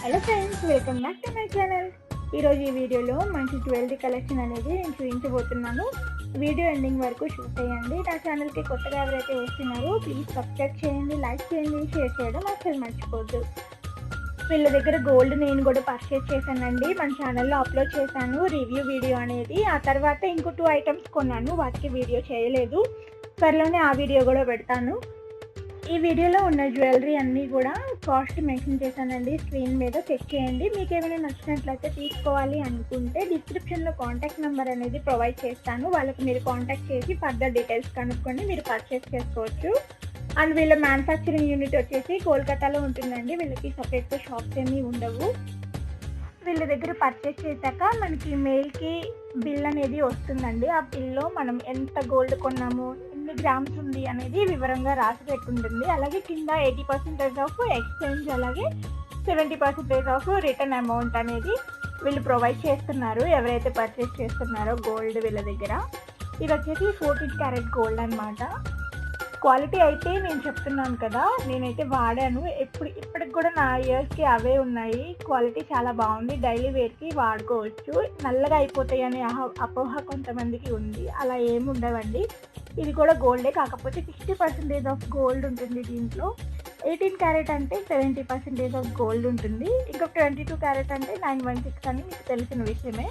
Hello friends, welcome back to my channel. ఈరోజు ఈ వీడియోలో మంచి జ్యువెలరీ కలెక్షన్ అనేది నేను చూపించబోతున్నాను. వీడియో ఎండింగ్ వరకు చూసేయండి. నా ఛానల్కి కొత్తగా ఎవరైతే వస్తున్నారో ప్లీజ్ సబ్స్క్రైబ్ చేయండి, లైక్ చేయండి, షేర్ చేయడం అసలు మర్చిపోద్దు. వీళ్ళ దగ్గర గోల్డ్ నేను కూడా పర్చేస్ చేశానండి. మన ఛానల్లో అప్లోడ్ చేశాను రివ్యూ వీడియో అనేది. ఆ తర్వాత ఇంకో 2 ఐటమ్స్ కొన్నాను, వాటికి వీడియో చేయలేదు. త్వరలోనే ఆ వీడియో కూడా పెడతాను. ఈ వీడియోలో ఉన్న జ్యువెలరీ అన్నీ కూడా కాస్ట్ మెన్షన్ చేశానండి, స్క్రీన్ మీద చెక్ చేయండి. మీకు ఏమైనా నచ్చినట్లయితే తీసుకోవాలి అనుకుంటే డిస్క్రిప్షన్లో కాంటాక్ట్ నెంబర్ అనేది ప్రొవైడ్ చేస్తాను. వాళ్ళకి మీరు కాంటాక్ట్ చేసి ఫర్దర్ డీటెయిల్స్ కనుక్కొని మీరు పర్చేస్ చేసుకోవచ్చు. అండ్ వీళ్ళ మ్యానుఫ్యాక్చరింగ్ యూనిట్ వచ్చేసి కోల్కతాలో ఉంటుందండి. వీళ్ళకి సపరేట్గా షాప్స్ ఏమీ ఉండవు. వీళ్ళ దగ్గర పర్చేస్ చేశాక మనకి మెయిల్కి బిల్ అనేది వస్తుందండి. ఆ బిల్లో మనం ఎంత గోల్డ్ కొన్నాము, ఎన్ని గ్రామ్స్ ఉంది అనేది వివరంగా రాసి పెట్టుంటుంది. అలాగే కింద 80% ఆఫ్ ఎక్స్చేంజ్, అలాగే 70% ఆఫ్ రిటర్న్ అమౌంట్ అనేది వీళ్ళు ప్రొవైడ్ చేస్తున్నారు ఎవరైతే పర్చేస్ చేస్తున్నారో గోల్డ్ వీళ్ళ దగ్గర. ఇది వచ్చేసి 14 క్యారెట్ గోల్డ్ అనమాట. క్వాలిటీ అయితే నేను చెప్తున్నాను కదా, నేనైతే వాడాను. ఇప్పటికి కూడా నా ఇయర్స్కి అవే ఉన్నాయి. క్వాలిటీ చాలా బాగుంది, డైలీ వేర్కి వాడుకోవచ్చు. నల్లగా అయిపోతాయి అనే అపోహ కొంతమందికి ఉంది, అలా ఏమి ఉండవండి. ఇది కూడా గోల్డే, కాకపోతే 60% ఆఫ్ గోల్డ్ ఉంటుంది దీంట్లో. 18 క్యారెట్ అంటే 70% ఆఫ్ గోల్డ్ ఉంటుంది. ఇంకా 22 క్యారెట్ అంటే 916 అని మీకు తెలిసిన విషయమే.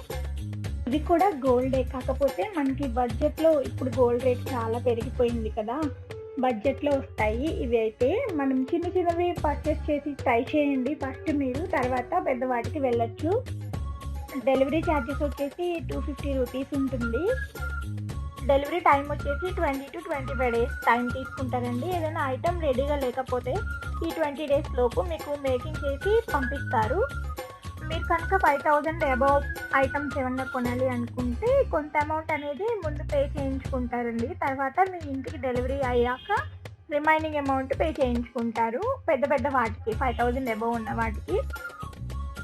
ఇది కూడా గోల్డే, కాకపోతే మనకి బడ్జెట్లో ఇప్పుడు గోల్డ్ రేట్ చాలా పెరిగిపోయింది కదా, బడ్జెట్లో వస్తాయి ఇవి. అయితే మనం చిన్నవి పర్చేస్ చేసి ట్రై చేయండి ఫస్ట్ మీరు, తర్వాత పెద్దవాటికి వెళ్ళొచ్చు. డెలివరీ ఛార్జెస్ వచ్చేసి 250 రూపీస్ ఉంటుంది. డెలివరీ టైం వచ్చేసి 20 to 25 డేస్ టైం తీసుకుంటారండి. ఏదైనా ఐటమ్ రెడీగా లేకపోతే ఈ 20 డేస్ లోపు మీకు మేకింగ్ చేసి పంపిస్తారు. మీరు కనుక 5000 అబౌవ్ ఐటమ్స్ ఏమన్నా కొనాలి అనుకుంటే కొంత అమౌంట్ అనేది ముందు పే చేయించుకుంటారండి. తర్వాత మీ ఇంటికి డెలివరీ అయ్యాక రిమైనింగ్ అమౌంట్ పే చేయించుకుంటారు పెద్ద వాటికి, 5000 అబౌవ్ ఉన్న వాటికి.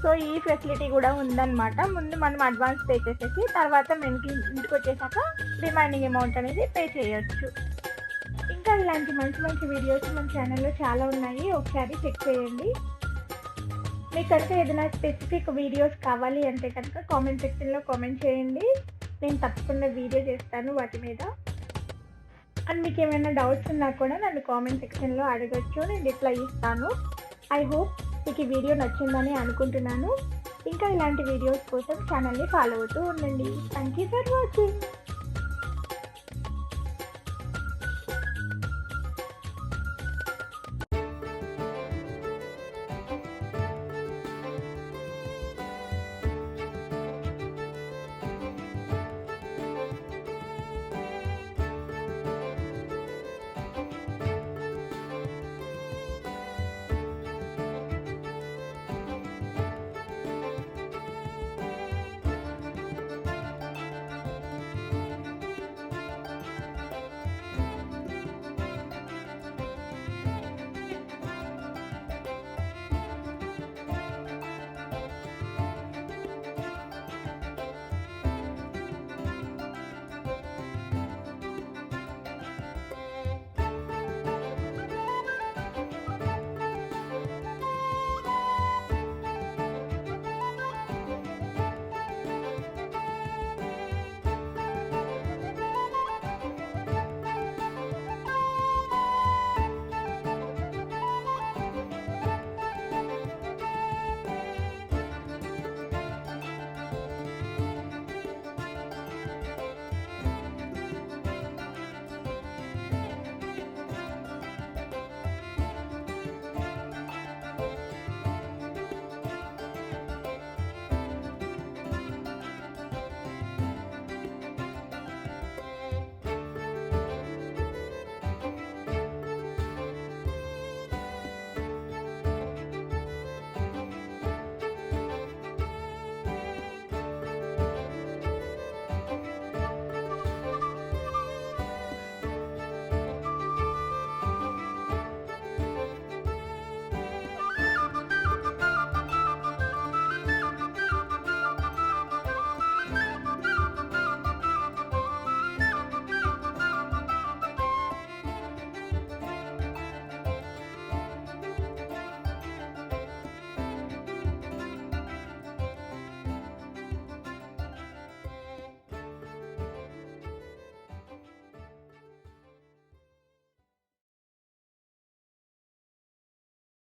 సో ఈ ఫెసిలిటీ కూడా ఉందన్నమాట. ముందు మనం అడ్వాన్స్ పే చేసేసి తర్వాత మనకి ఇంటికి వచ్చేసాక రిమైనింగ్ అమౌంట్ అనేది పే చేయొచ్చు. ఇంకా ఇలాంటి మంచి వీడియోస్ మన ఛానల్లో చాలా ఉన్నాయి, ఒకసారి చెక్ చేయండి. మీకు కనుక ఏదైనా స్పెసిఫిక్ వీడియోస్ కావాలి అంటే కనుక కామెంట్ సెక్షన్లో కామెంట్ చేయండి, నేను తప్పకుండా వీడియో చేస్తాను వాటి మీద. అండ్ మీకు ఏమైనా డౌట్స్ ఉన్నా కూడా నన్ను కామెంట్ సెక్షన్లో అడగచ్చు, నేను రిప్లై ఇస్తాను. ఐ హోప్ మీకు ఈ వీడియో నచ్చిందని అనుకుంటున్నాను. ఇంకా ఇలాంటి వీడియోస్ కోసం ఛానల్ని ఫాలో అవుతూ ఉండండి. Thank you for watching.